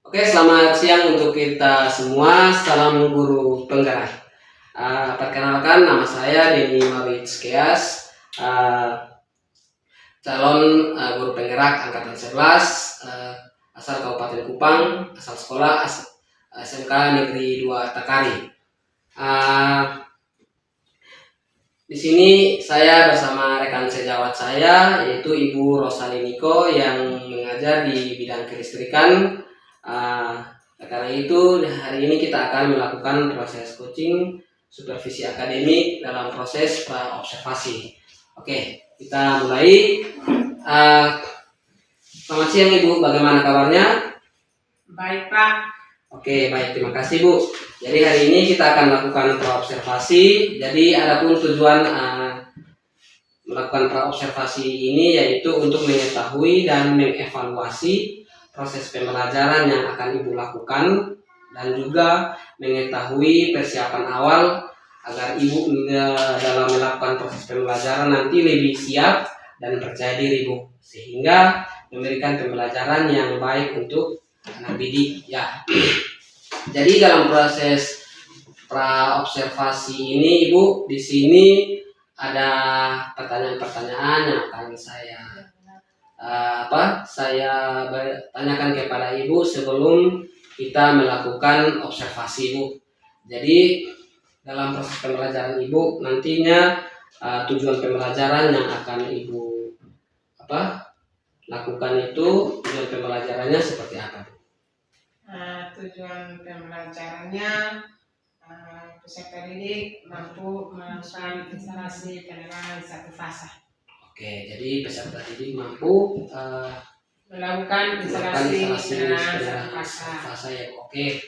Oke, selamat siang untuk kita semua. Salam guru penggerak. Perkenalkan, nama saya Denny Mawits Keas, calon guru penggerak angkatan 11, asal Kabupaten Kupang, asal sekolah SMK Negeri 2 Takari. Di sini saya bersama rekan sejawat saya, yaitu Ibu Rosaliniko yang mengajar di bidang kelistrikan. Karena itu hari ini kita akan melakukan proses coaching supervisi akademik dalam proses observasi. Oke, kita mulai. Selamat siang Ibu, bagaimana kabarnya? Baik Pak. Oke, baik, terima kasih Bu. Jadi hari ini kita akan melakukan praobservasi. Jadi adapun tujuan melakukan praobservasi ini yaitu untuk mengetahui dan mengevaluasi proses pembelajaran yang akan Ibu lakukan dan juga mengetahui persiapan awal agar Ibu dalam melakukan proses pembelajaran nanti lebih siap dan percaya diri Bu, sehingga memberikan pembelajaran yang baik untuk anak didik ya. Jadi dalam proses praobservasi ini Ibu, di sini ada pertanyaan-pertanyaan yang akan saya tanyakan kepada Ibu sebelum kita melakukan observasi Bu. Jadi dalam proses pembelajaran Ibu nantinya tujuan pembelajaran yang akan Ibu lakukan itu tujuan pembelajarannya seperti apa Bu? Tujuan pembelajarannya peserta didik mampu melakukan instalasi penerangan satu fasa. Oke, jadi peserta didik mampu melakukan instalasi penerangan satu fasa ya. Oke.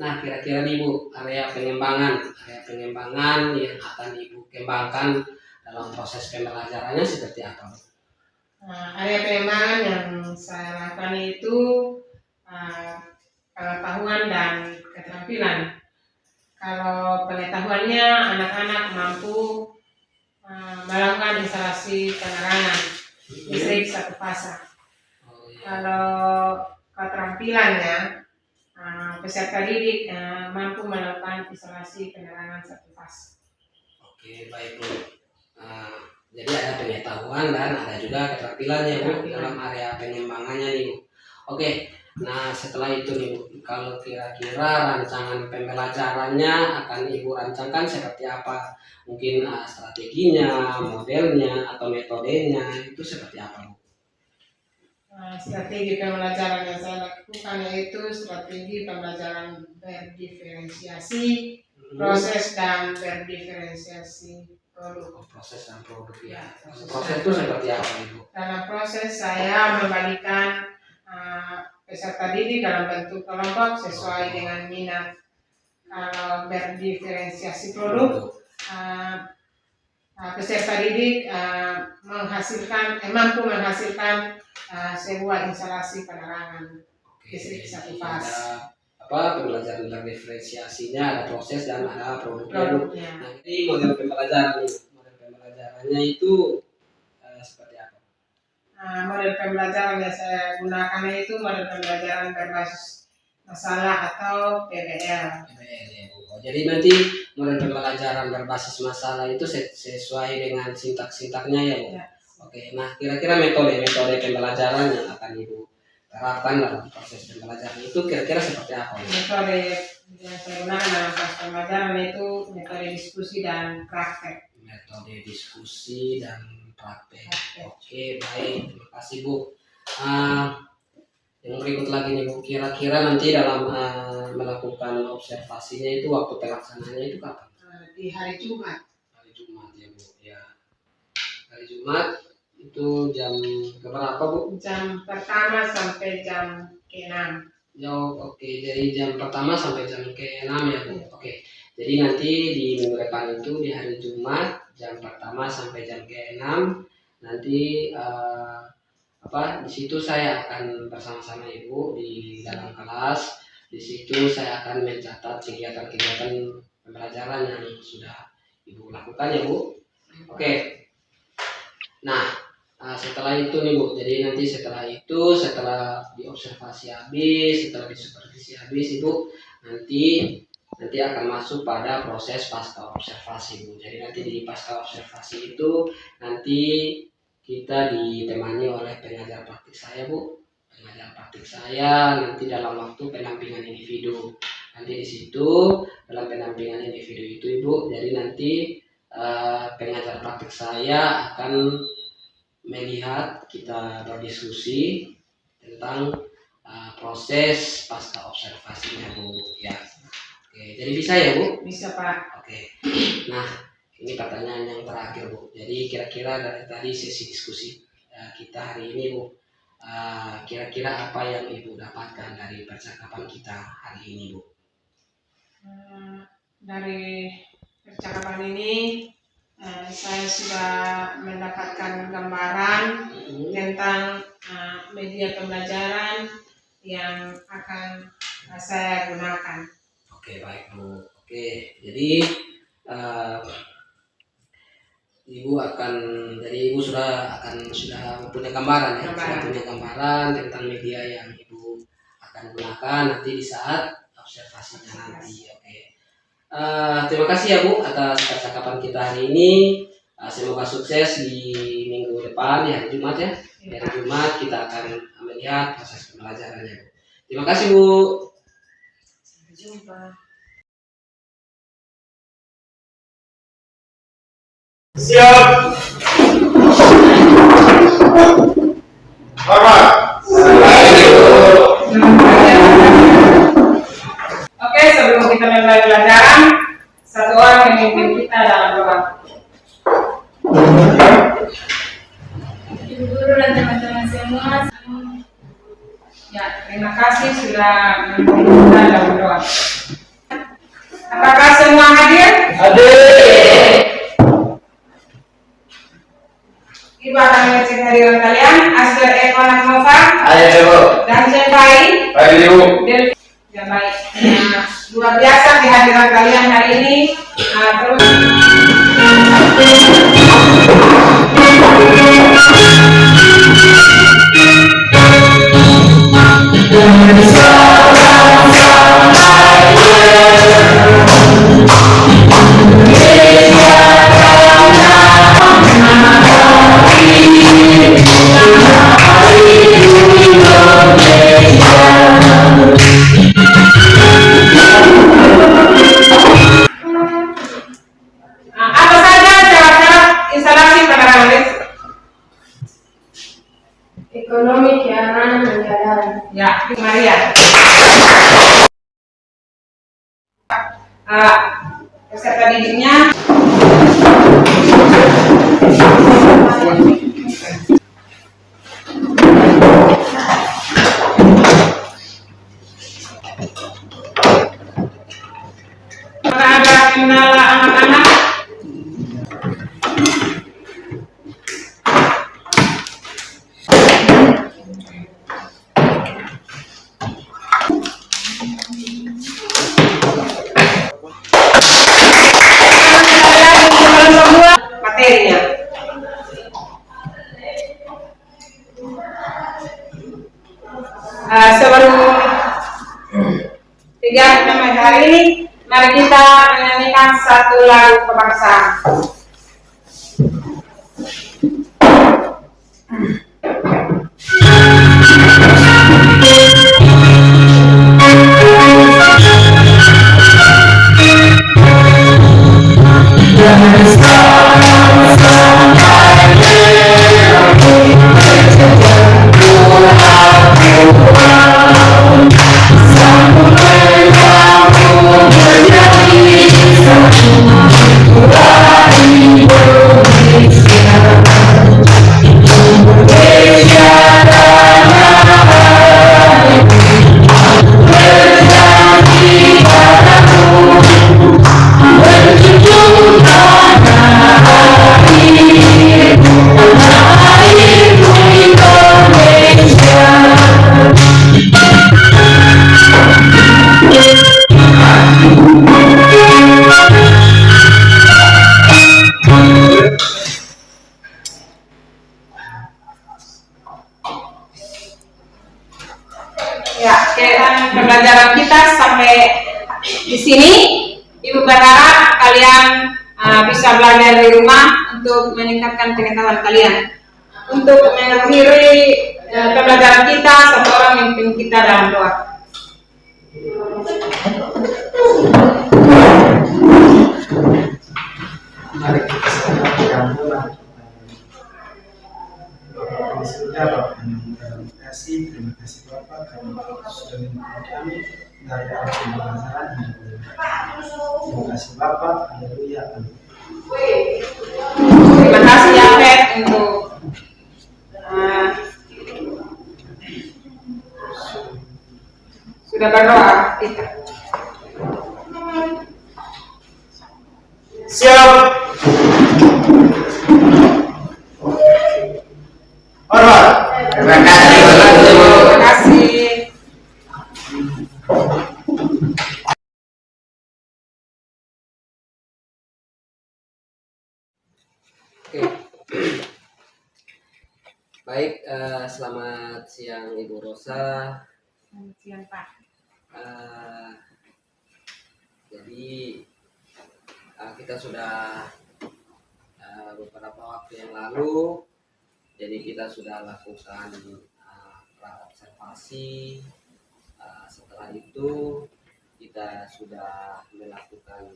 Nah, kira-kira nih Bu, area pengembangan yang akan Ibu kembangkan dalam proses pembelajarannya seperti apa Bu? Area pengembangan yang saya lakukan itu pengetahuan dan keterampilan. Kalau pengetahuannya, anak-anak mampu melakukan instalasi penerangan listrik satu fasa. Kalau keterampilannya, peserta didik mampu melakukan instalasi penerangan satu fasa. Oke, baik Bu. Jadi ada pengetahuan dan ada juga keterampilannya Bu dalam area pengembangannya nih Bu. Oke. Nah, setelah itu nih Bu, kalau kira-kira rancangan pembelajarannya akan Ibu rancangkan seperti apa? Mungkin strateginya, modelnya, atau metodenya itu seperti apa Bu? Strategi pembelajaran yang saya lakukan yaitu strategi pembelajaran berdiferensiasi, proses dan berdiferensiasi produk. Proses dan produk ya. Proses itu seperti apa Ibu? Dalam proses saya membagikan peserta didik dalam bentuk kelompok sesuai dengan minat. Kalau berdiferensiasi produk, peserta didik mampu menghasilkan sebuah instalasi penerangan listrik satu fasa. Pembelajaran berdiferensiasinya ada proses dan ada produknya. Nah, ini model pembelajarannya itu seperti apa? Model pembelajaran yang saya gunakan itu model pembelajaran berbasis masalah atau PBL. Ya, Bu. Jadi nanti model pembelajaran berbasis masalah itu sesuai dengan sintak-sintaknya ya Bu? Ya. Oke, nah kira-kira metode pembelajaran yang akan Ibu terapkan dalam proses pembelajaran itu kira-kira seperti apa? Metode yang saya gunakan dalam proses pembelajaran itu metode diskusi dan praktek. Metode diskusi dan praktek. Oke, baik, terima kasih Bu. Yang berikut lagi nih Bu, kira-kira nanti dalam melakukan observasinya itu waktu pelaksanaannya itu kapan? Di hari Jumat. Hari Jumat ya Bu, ya. Hari Jumat itu jam berapa Bu? Jam pertama sampai jam ke-6. Oke, jadi jam pertama sampai jam ke-6 ya Bu. Oke. Jadi nanti di minggu depan itu di hari Jumat jam pertama sampai jam ke-6 nanti di situ saya akan bersama-sama Ibu di dalam kelas. Di situ saya akan mencatat kegiatan-kegiatan pembelajaran yang sudah Ibu lakukan ya Bu. Oke. Nah, Setelah itu nih Bu, jadi nanti setelah diobservasi habis, setelah disupervisi habis Ibu, nanti akan masuk pada proses pasca observasi Bu. Jadi nanti di pasca observasi itu nanti kita ditemani oleh pengajar praktik saya Bu. Pengajar praktik saya nanti dalam waktu pendampingan individu. Nanti di situ dalam pendampingan individu itu Ibu, jadi nanti pengajar praktik saya akan melihat kita berdiskusi tentang proses pasca observasinya Bu ya. Oke, jadi bisa ya Bu? Bisa Pak. Oke. Nah, ini pertanyaan yang terakhir Bu. Jadi kira-kira dari tadi sesi diskusi kita hari ini Bu, kira-kira apa yang Ibu dapatkan dari percakapan kita hari ini Bu? Dari percakapan ini saya sudah mendapatkan gambaran tentang media pembelajaran yang akan saya gunakan. Oke, baik Bu. Oke, jadi Ibu sudah mempunyai gambaran ya, sudah punya gambaran tentang media yang Ibu akan gunakan nanti di saat observasinya nanti. Oke. Terima kasih ya Bu atas percakapan kita hari ini. Semoga sukses di minggu depan ya, hari Jumat ya. Hari Jumat kita akan melihat proses pembelajarannya. Terima kasih Bu. Sampai jumpa. Siap. Bapak. Oke, sebelum kita mulai pelajaran, satu orang memimpin kita dalam doa. Ibu guru dan teman-teman semua. Ya, terima kasih sudah memimpin kita dalam doa. Apakah semua hadir? Hadir. Ibu akan mengecek hadiran kalian. Asgar Eko Nova Ayo Bu. dan Cenpai. Baik Ibu. Ya baik. Nah, luar biasa kehadiran kalian hari ini. Terus apa saja syarat-syarat instalasi penerangan listrik? Ekonomi, keamanan, dan jalan. Ya, Maria. Peserta didiknya. Apakah ada kendala anak-anak? Materinya. Sebelum 3 hari ini, mari kita menyanyikan satu lagu kebangsaan. Ya, kegiatan pembelajaran kita sampai di sini. Ibu berharap kalian bisa belajar di rumah untuk meningkatkan pengetahuan kalian. Untuk mengakhiri pembelajaran kita, satu orang memimpin kita dalam doa. Mari kita sama dalam doa. Bapak di surga, Bapa yang dalam kasih, terima kasih Bapak karena Bapak sudah membuat kami dari arah pembelajaran yang boleh. Terima kasih Bapak, haleluya, amin. Terima kasih Yahweh untuk sudah berdoa kita. Siap. Hormat. Terima kasih. Terima kasih. Oke. Baik, selamat siang Ibu Rosa. Selamat siang Pak. Jadi kita sudah beberapa waktu yang lalu, jadi kita sudah lakukan observasi. Setelah itu kita sudah melakukan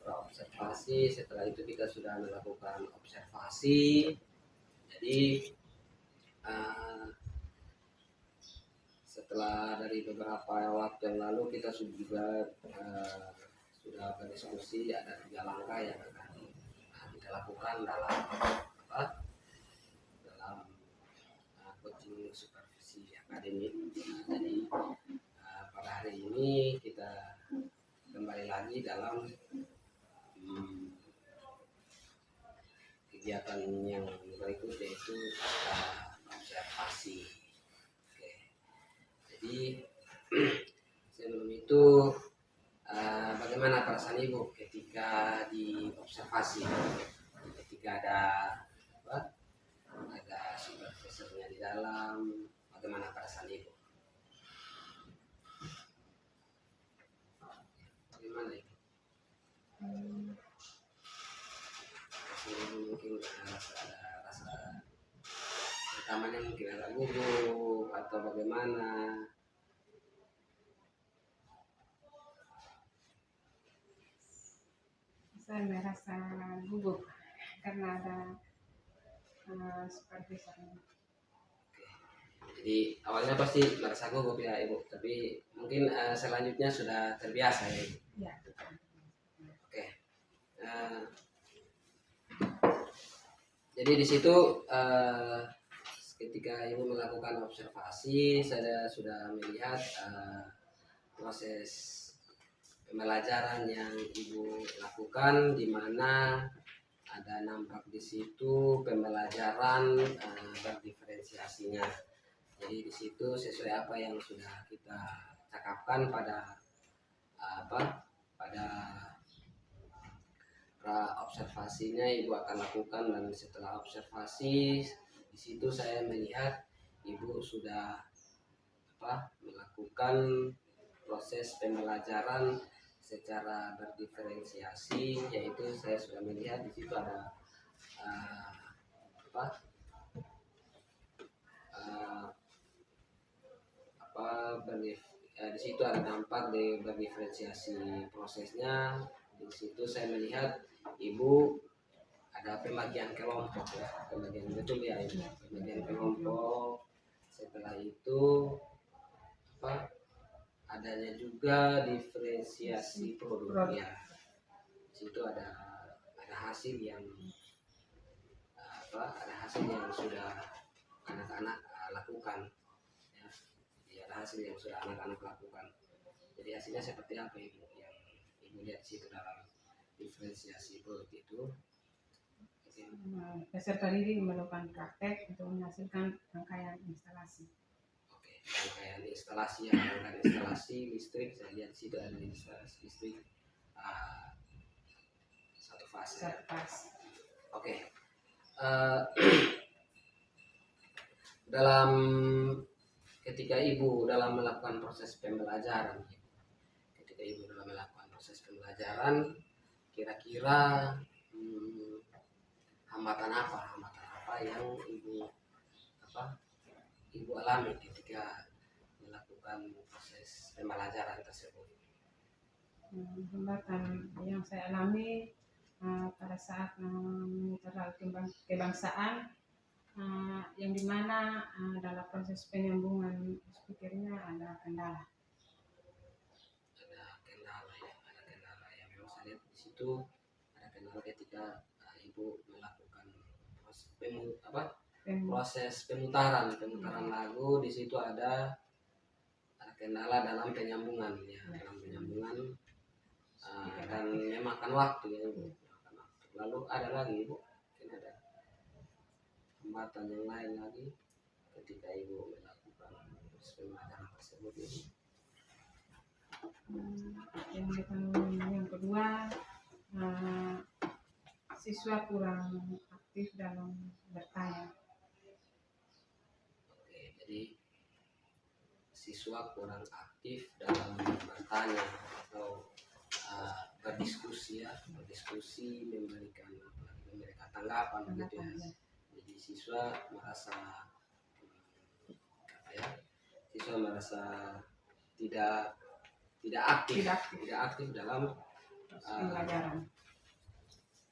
observasi. Setelah itu kita sudah melakukan observasi. Jadi setelah dari beberapa waktu yang lalu kita juga sudah berdiskusi, ada 3 langkah yang akan kita lakukan dalam coaching supervisi akademik. Jadi pada hari ini kita kembali lagi dalam kegiatan yang berikut, yaitu observasi. Oke. Jadi sebelum itu bagaimana perasaan Ibu ketika diobservasi, ketika ada supervisornya di dalam, bagaimana perasaan Ibu? Bagaimana Ibu? Mungkin rasa pertamanya mungkin agak gugup atau bagaimana? Saya merasa gugup karena ada supervisor. Jadi awalnya pasti merasa gugup ya Ibu, tapi mungkin selanjutnya sudah terbiasa ya Ibu. Ya. Oke. Jadi di situ ketika Ibu melakukan observasi, saya sudah melihat proses pembelajaran yang Ibu lakukan, di mana ada nampak di situ pembelajaran berdiferensiasinya. Jadi di situ sesuai apa yang sudah kita cakapkan pada observasinya Ibu akan lakukan. Dan setelah observasi di situ saya melihat Ibu sudah melakukan proses pembelajaran secara berdiferensiasi, yaitu saya sudah melihat di situ ada di situ ada dampak di berdiferensiasi prosesnya. Di situ saya melihat Ibu ada pembagian kelompok ya, pembagian betul ya Ibu, pembagian kelompok. Setelah itu adanya juga diferensiasi produknya. Di situ ada hasil yang sudah anak-anak lakukan ya. Jadi ada hasil yang sudah anak-anak lakukan. Jadi hasilnya seperti apa Ibu yang Ibu lihat di situ dalam diferensiasi produk itu? Peserta didik melakukan praktek untuk menghasilkan rangkaian instalasi. Rangkaian instalasi, rangkaian instalasi listrik, saya lihat di situ ada instalasi listrik satu fase. Oke. dalam ketika ibu dalam melakukan proses pembelajaran, kira-kira hambatan apa yang ibu alami ketika melakukan proses pembelajaran tersebut? Hambatan yang saya alami pada saat mengikuti kebangsaan, yang dimana dalam proses penyambungan speakernya ada kendala. Ada kendala ya. Memang saya lihat di situ ada kendala ketika ibu melakukan proses pemutaran lagu. Di situ ada kendala dalam penyambungan ya, dan memakan waktu ya ibu. Lalu ada lagi ibu, mungkin ada hambatan yang lain lagi ketika ibu melakukan proses pembelajaran tersebut ini. Yang kedua, siswa kurang aktif dalam bertanya. Oke, jadi siswa kurang aktif dalam bertanya atau berdiskusi, memberikan tanggapan begitu ya. Jadi siswa merasa tidak aktif dalam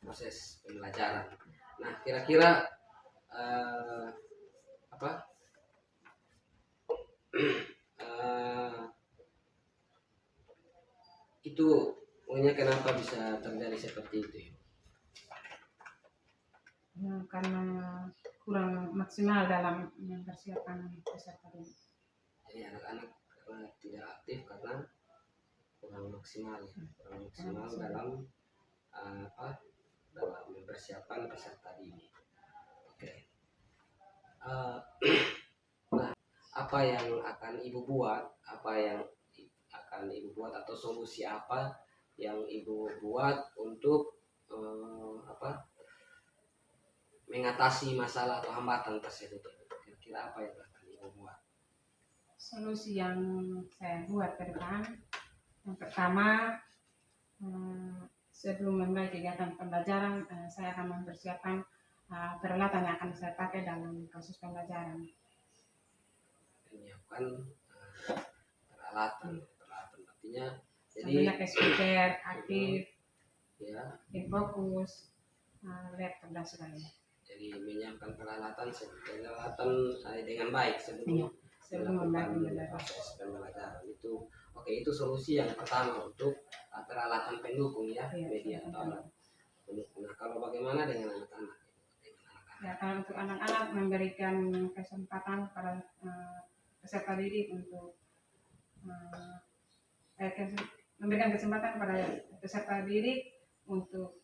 proses pembelajaran. Nah, kira-kira itu pokoknya kenapa bisa terjadi seperti itu? Karena kurang maksimal dalam mempersiapkan peserta didik. Jadi anak-anak tidak aktif karena kurang maksimal dalam dalam mempersiapkan peserta didik. Oke. Nah, apa yang akan ibu buat? Atau solusi apa yang ibu buat untuk mengatasi masalah atau hambatan tersebut? Kira-kira apa yang akan ibu buat? Solusi yang saya buat ke depan, yang pertama, sebelum memulai kegiatan pembelajaran, saya akan mempersiapkan peralatan yang akan saya pakai dalam proses pembelajaran. Menyiapkan peralatan artinya jadi speaker aktif, ya, fokus, laptop dan sebagainya. Jadi menyiapkan peralatan dengan baik sebelum melakukan proses pembelajaran itu. Oke, itu solusi yang pertama untuk peralatan pendukung ya, media atau alat pendukung. Nah, kalau bagaimana dengan anak-anak? Ya, kalau untuk anak-anak memberikan kesempatan pada peserta didik untuk memberikan kesempatan kepada peserta didik untuk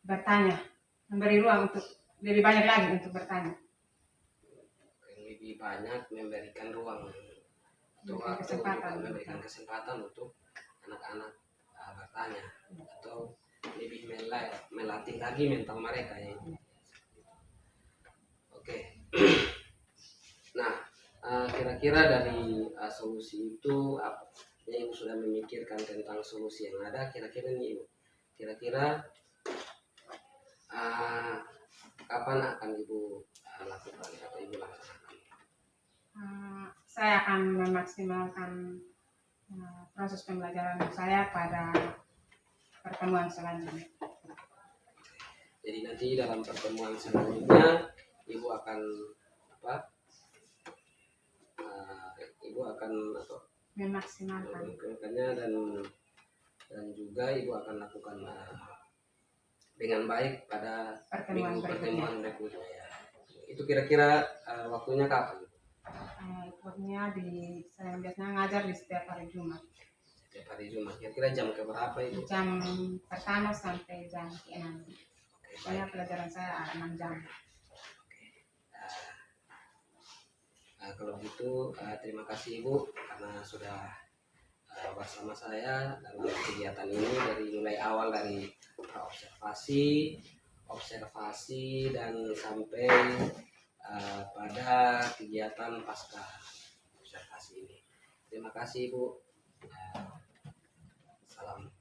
bertanya, memberi ruang untuk lebih banyak lagi untuk bertanya. Lebih banyak memberikan ruang untuk memberikan kesempatan untuk anak-anak bertanya atau lebih melatih lagi mental mereka ya. Oke. Nah, kira-kira dari solusi itu yang ibu sudah memikirkan tentang solusi yang ada, kira-kira kapan akan ibu lakukan atau ibu laksanakan? Saya akan memaksimalkan proses pembelajaran saya pada pertemuan selanjutnya. Jadi nanti dalam pertemuan selanjutnya ibu akan memaksimalkannya dan juga ibu akan lakukan dengan baik pada pertemuan berikutnya ya. Itu kira-kira waktunya kapan? Waktunya saya biasanya ngajar di setiap hari Jumat. Kira-kira jam keberapa itu? Jam pertama sampai jam 6. Saya pelajaran saya 6 jam. Kalau gitu terima kasih Ibu karena sudah bersama saya dalam kegiatan ini dari mulai awal dari observasi dan sampai pada kegiatan pasca observasi ini. Terima kasih Bu. Salam.